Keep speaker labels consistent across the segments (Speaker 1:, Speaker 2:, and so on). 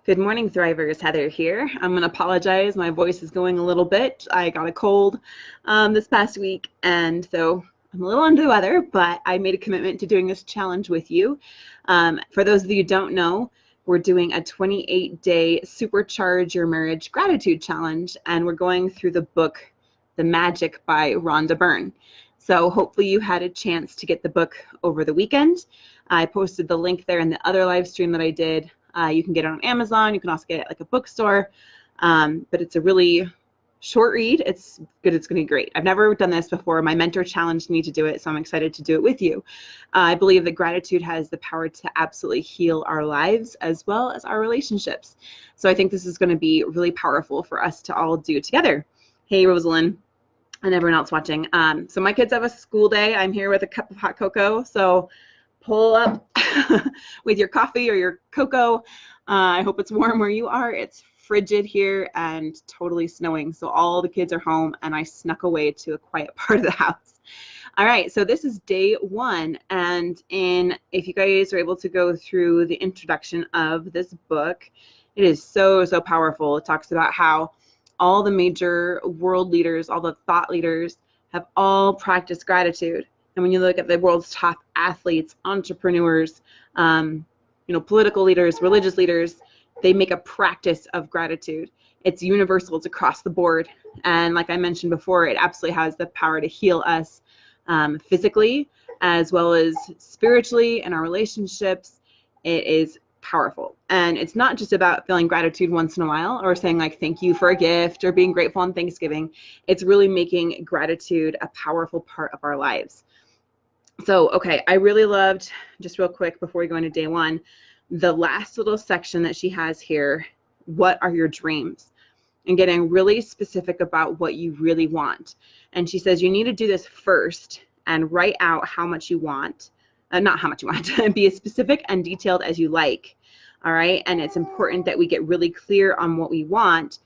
Speaker 1: Good morning, Thrivers. Heather here. I'm going to apologize. My voice is going a little bit. I got a cold this past week, and so I'm a little under the weather, but I made a commitment to doing this challenge with you. For those of you who don't know, we're doing a 28-day Supercharge Your Marriage Gratitude Challenge, and we're going through the book, The Magic by Rhonda Byrne. So hopefully you had a chance to get the book over the weekend. I posted the link there in the other live stream that I did. You can get it on Amazon. You can also get it at like a bookstore. But it's a really short read. It's good. It's going to be great. I've never done this before. My mentor challenged me to do it, so I'm excited to do it with you. I believe that gratitude has the power to absolutely heal our lives as well as our relationships. So I think this is going to be really powerful for us to all do together. Hey, Rosalind, and everyone else watching. So my kids have a school day. I'm here with a cup of hot cocoa. So pull up with your coffee or your cocoa. I hope it's warm where you are. It's frigid here and totally snowing. So all the kids are home and I snuck away to a quiet part of the house. All right, so this is day one. And if you guys are able to go through the introduction of this book, it is so powerful. It talks about how all the major world leaders, all the thought leaders have all practiced gratitude. And when you look at the world's top athletes, entrepreneurs, political leaders, religious leaders, they make a practice of gratitude. It's universal. It's across the board. And like I mentioned before, it absolutely has the power to heal us physically as well as spiritually in our relationships. It is powerful. And it's not just about feeling gratitude once in a while or saying like thank you for a gift or being grateful on Thanksgiving. It's really making gratitude a powerful part of our lives. So, okay, I really loved, just real quick before we go into day one, the last little section that she has here, what are your dreams? And getting really specific about what you really want. And she says you need to do this first and write out how much you want, not how much you want, be as specific and detailed as you like, all right? And it's important that we get really clear on what we want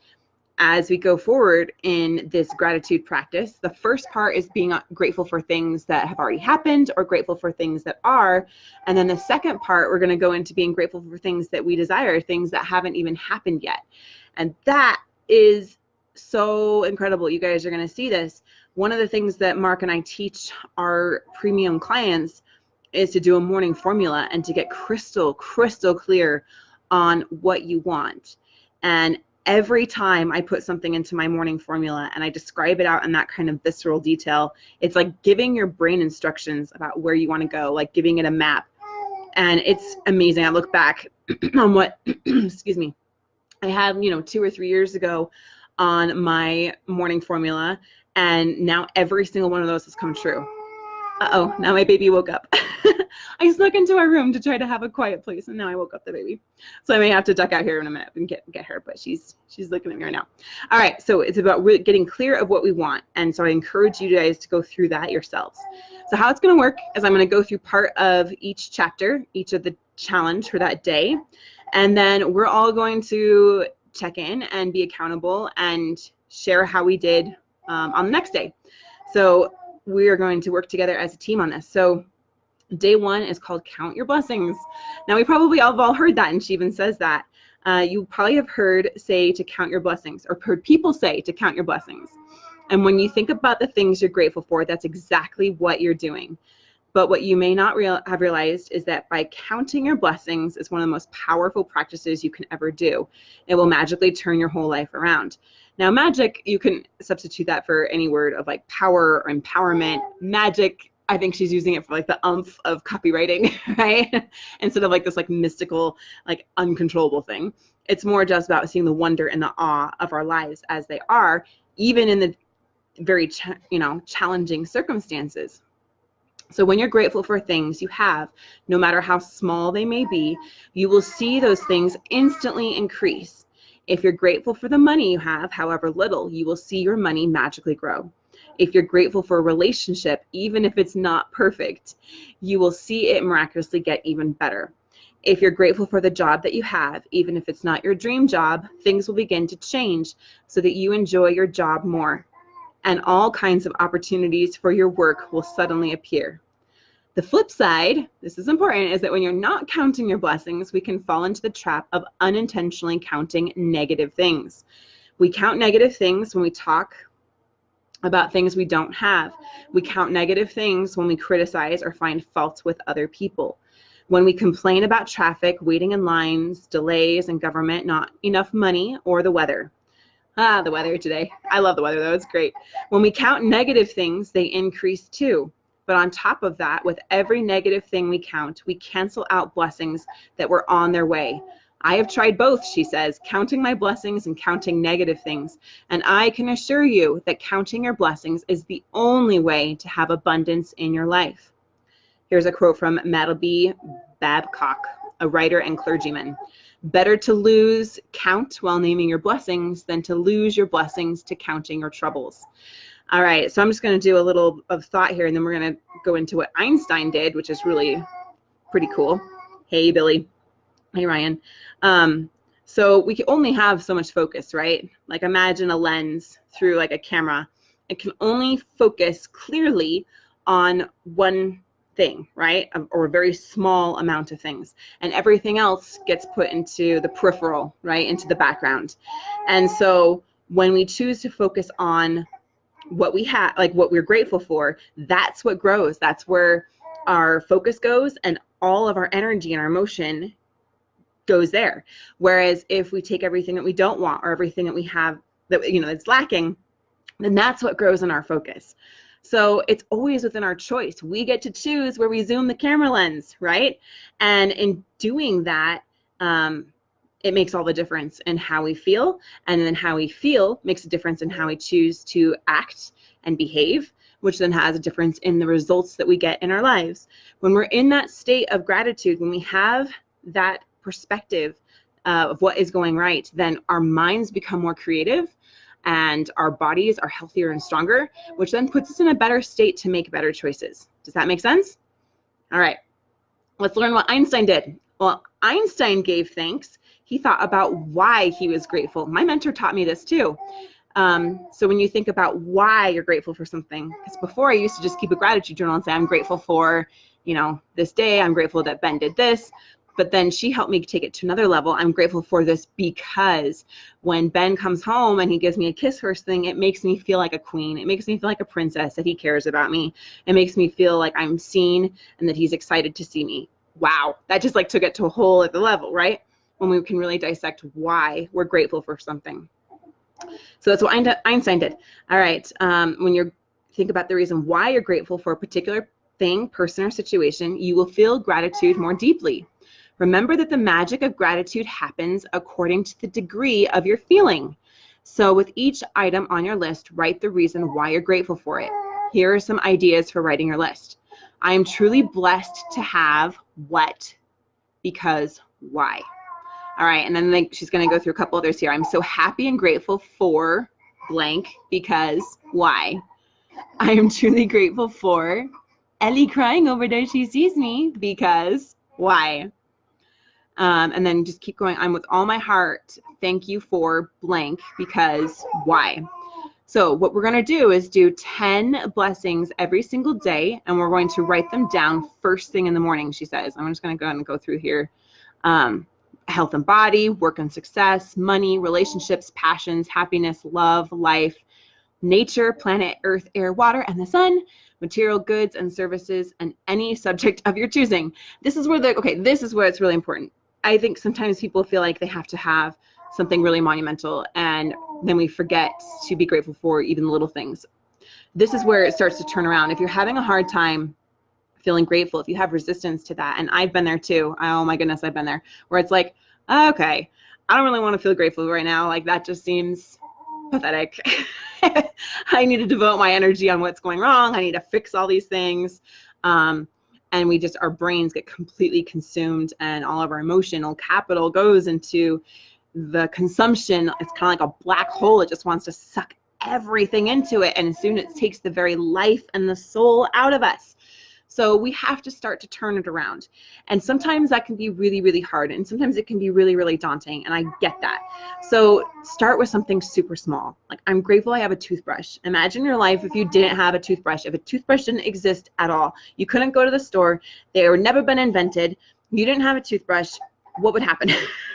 Speaker 1: as we go forward in this gratitude practice. The first part is being grateful for things that have already happened or grateful for things that are. And then the second part, we're going to go into being grateful for things that we desire, things that haven't even happened yet. And that is so incredible. You guys are going to see this. One of the things that Mark and I teach our premium clients is to do a morning formula and to get crystal clear on what you want. And every time I put something into my morning formula and I describe it out in that kind of visceral detail, it's like giving your brain instructions about where you want to go, like giving it a map. And it's amazing. I look back on what, excuse me, I had, 2 or 3 years ago on my morning formula, and now every single one of those has come true. Uh-oh, now my baby woke up. I snuck into our room to try to have a quiet place, and now I woke up the baby. So I may have to duck out here in a minute and get her, but she's looking at me right now. All right, so it's about really getting clear of what we want, and so I encourage you guys to go through that yourselves. So how it's going to work is I'm going to go through part of each chapter, each of the challenge for that day, and then we're all going to check in and be accountable and share how we did on the next day. So we are going to work together as a team on this. So day one is called Count Your Blessings. Now, we probably have all heard that, and she even says that. You probably have heard say to count your blessings, or heard people say to count your blessings. And when you think about the things you're grateful for, that's exactly what you're doing. But what you may not have realized is that by counting your blessings is one of the most powerful practices you can ever do. It will magically turn your whole life around. Now, magic, you can substitute that for any word of like power or empowerment. Magic, I think she's using it for like the umph of copywriting, right? Instead of like this like mystical, like uncontrollable thing. It's more just about seeing the wonder and the awe of our lives as they are, even in the very, challenging circumstances. So when you're grateful for things you have, no matter how small they may be, you will see those things instantly increase. If you're grateful for the money you have, however little, you will see your money magically grow. If you're grateful for a relationship, even if it's not perfect, you will see it miraculously get even better. If you're grateful for the job that you have, even if it's not your dream job, things will begin to change so that you enjoy your job more. And all kinds of opportunities for your work will suddenly appear. The flip side, this is important, is that when you're not counting your blessings, we can fall into the trap of unintentionally counting negative things. We count negative things when we talk about things we don't have. We count negative things when we criticize or find faults with other people. When we complain about traffic, waiting in lines, delays in government, not enough money, or the weather. The weather today. I love the weather though, it's great. When we count negative things, they increase too. But on top of that, with every negative thing we count, we cancel out blessings that were on their way. I have tried both, she says, counting my blessings and counting negative things. And I can assure you that counting your blessings is the only way to have abundance in your life. Here's a quote from Maddie Babcock, a writer and clergyman. Better to lose count while naming your blessings than to lose your blessings to counting your troubles. All right, so I'm just going to do a little of thought here, and then we're going to go into what Einstein did, which is really pretty cool. Hey, Billy. Hey, Ryan. So we can only have so much focus, right? Like imagine a lens through like a camera. It can only focus clearly on one thing, right? Or a very small amount of things. And everything else gets put into the peripheral, right? Into the background. And so when we choose to focus on what we have, like what we're grateful for, that's what grows. That's where our focus goes, and all of our energy and our emotion goes there. Whereas if we take everything that we don't want, or everything that we have that, you know, that's lacking, then that's what grows in our focus. So it's always within our choice. We get to choose where we zoom the camera lens, right? And in doing that, it makes all the difference in how we feel, and then how we feel makes a difference in how we choose to act and behave, which then has a difference in the results that we get in our lives. When we're in that state of gratitude, when we have that perspective of what is going right, then our minds become more creative and our bodies are healthier and stronger, which then puts us in a better state to make better choices. Does that make sense? All right, let's learn what Einstein did. Well, Einstein gave thanks. He thought about why he was grateful. My mentor taught me this too. So when you think about why you're grateful for something, because before I used to just keep a gratitude journal and say, I'm grateful for, you know, this day, I'm grateful that Ben did this. But then she helped me take it to another level. I'm grateful for this because when Ben comes home and he gives me a kiss first thing, it makes me feel like a queen. It makes me feel like a princess, that he cares about me. It makes me feel like I'm seen and that he's excited to see me. Wow, that just like took it to a whole other level, right? When we can really dissect why we're grateful for something. So that's what Einstein did. All right, when you think about the reason why you're grateful for a particular thing, person, or situation, you will feel gratitude more deeply. Remember that the magic of gratitude happens according to the degree of your feeling. So with each item on your list, write the reason why you're grateful for it. Here are some ideas for writing your list. I am truly blessed to have what, because why. All right, and then she's going to go through a couple others here. I'm so happy and grateful for blank, because why. I am truly grateful for Ellie crying over there. She sees me, because why. And then just keep going. I'm with all my heart. Thank you for blank, because why. So what we're going to do is do 10 blessings every single day, and we're going to write them down first thing in the morning, she says. I'm just going to go ahead and go through here. Health and body, work and success, money, relationships, passions, happiness, love, life, nature, planet, earth, air, water, and the sun, material goods and services, and any subject of your choosing. This is where this is where it's really important. I think sometimes people feel like they have to have something really monumental, and then we forget to be grateful for even the little things. This is where it starts to turn around. If you're having a hard time feeling grateful, if you have resistance to that, and I've been there too. Oh my goodness, I've been there, where it's like, okay, I don't really want to feel grateful right now. Like that just seems pathetic. I need to devote my energy on what's going wrong. I need to fix all these things. And our brains get completely consumed, and all of our emotional capital goes into the consumption. It's kind of like a black hole. It just wants to suck everything into it. And soon it takes the very life and the soul out of us. So we have to start to turn it around. And sometimes that can be really, really hard. And sometimes it can be really, really daunting. And I get that. So start with something super small. Like, I'm grateful I have a toothbrush. Imagine your life if you didn't have a toothbrush. If a toothbrush didn't exist at all, you couldn't go to the store, they were never been invented, you didn't have a toothbrush, what would happen,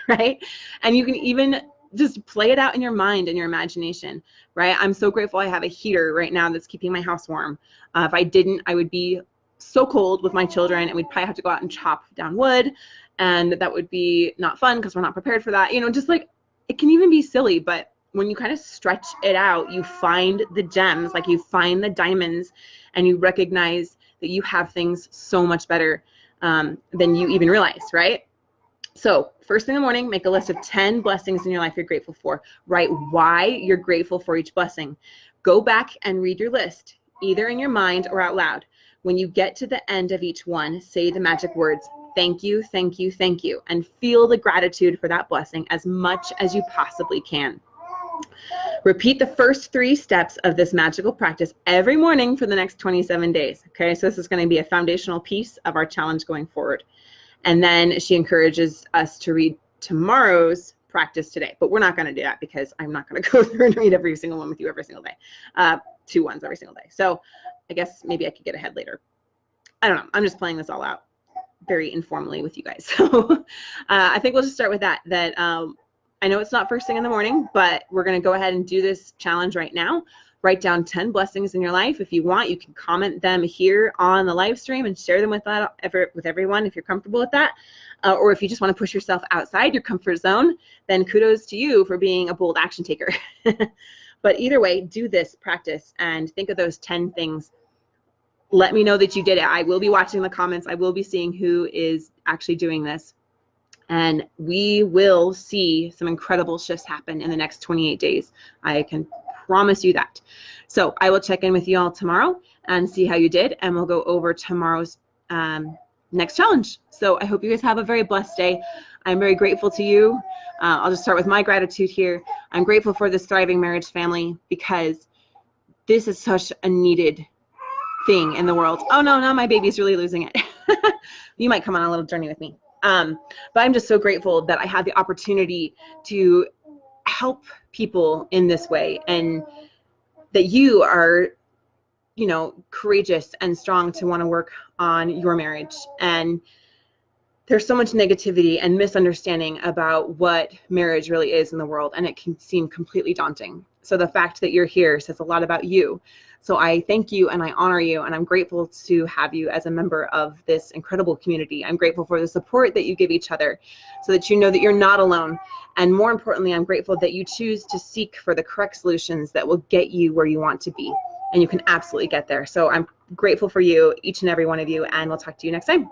Speaker 1: right? And you can even just play it out in your mind and your imagination, right? I'm so grateful I have a heater right now that's keeping my house warm. If I didn't, I would be so cold with my children, and we'd probably have to go out and chop down wood, and that would be not fun because we're not prepared for that. You know, just like, it can even be silly, but when you kind of stretch it out, you find the gems, like you find the diamonds, and you recognize that you have things so much better than you even realize, right? So first thing in the morning, make a list of 10 blessings in your life you're grateful for. Write why you're grateful for each blessing. Go back and read your list, either in your mind or out loud. When you get to the end of each one, say the magic words, thank you, thank you, thank you, and feel the gratitude for that blessing as much as you possibly can. Repeat the first 3 steps of this magical practice every morning for the next 27 days. Okay, so this is going to be a foundational piece of our challenge going forward. And then she encourages us to read tomorrow's practice today. But we're not going to do that because I'm not going to go through and read every single one with you every single day. 2 ones every single day. So I guess maybe I could get ahead later. I don't know. I'm just playing this all out very informally with you guys. So I think we'll just start with that. I know it's not first thing in the morning, but we're going to go ahead and do this challenge right now. Write down 10 blessings in your life. If you want, you can comment them here on the live stream and share them with everyone if you're comfortable with that. Or if you just want to push yourself outside your comfort zone, then kudos to you for being a bold action taker. But either way, do this practice and think of those 10 things. Let me know that you did it. I will be watching the comments. I will be seeing who is actually doing this. And we will see some incredible shifts happen in the next 28 days. I can promise you that. So I will check in with you all tomorrow and see how you did, and we'll go over tomorrow's next challenge. So I hope you guys have a very blessed day. I'm very grateful to you. I'll just start with my gratitude here. I'm grateful for this thriving marriage family because this is such a needed thing in the world. Oh no, now my baby's really losing it. You might come on a little journey with me. But I'm just so grateful that I had the opportunity to help people in this way, and that you are, you know, courageous and strong to want to work on your marriage. And there's so much negativity and misunderstanding about what marriage really is in the world, and it can seem completely daunting. So the fact that you're here says a lot about you. So I thank you and I honor you, and I'm grateful to have you as a member of this incredible community. I'm grateful for the support that you give each other so that you know that you're not alone. And more importantly, I'm grateful that you choose to seek for the correct solutions that will get you where you want to be. And you can absolutely get there. So I'm grateful for you, each and every one of you, and we'll talk to you next time.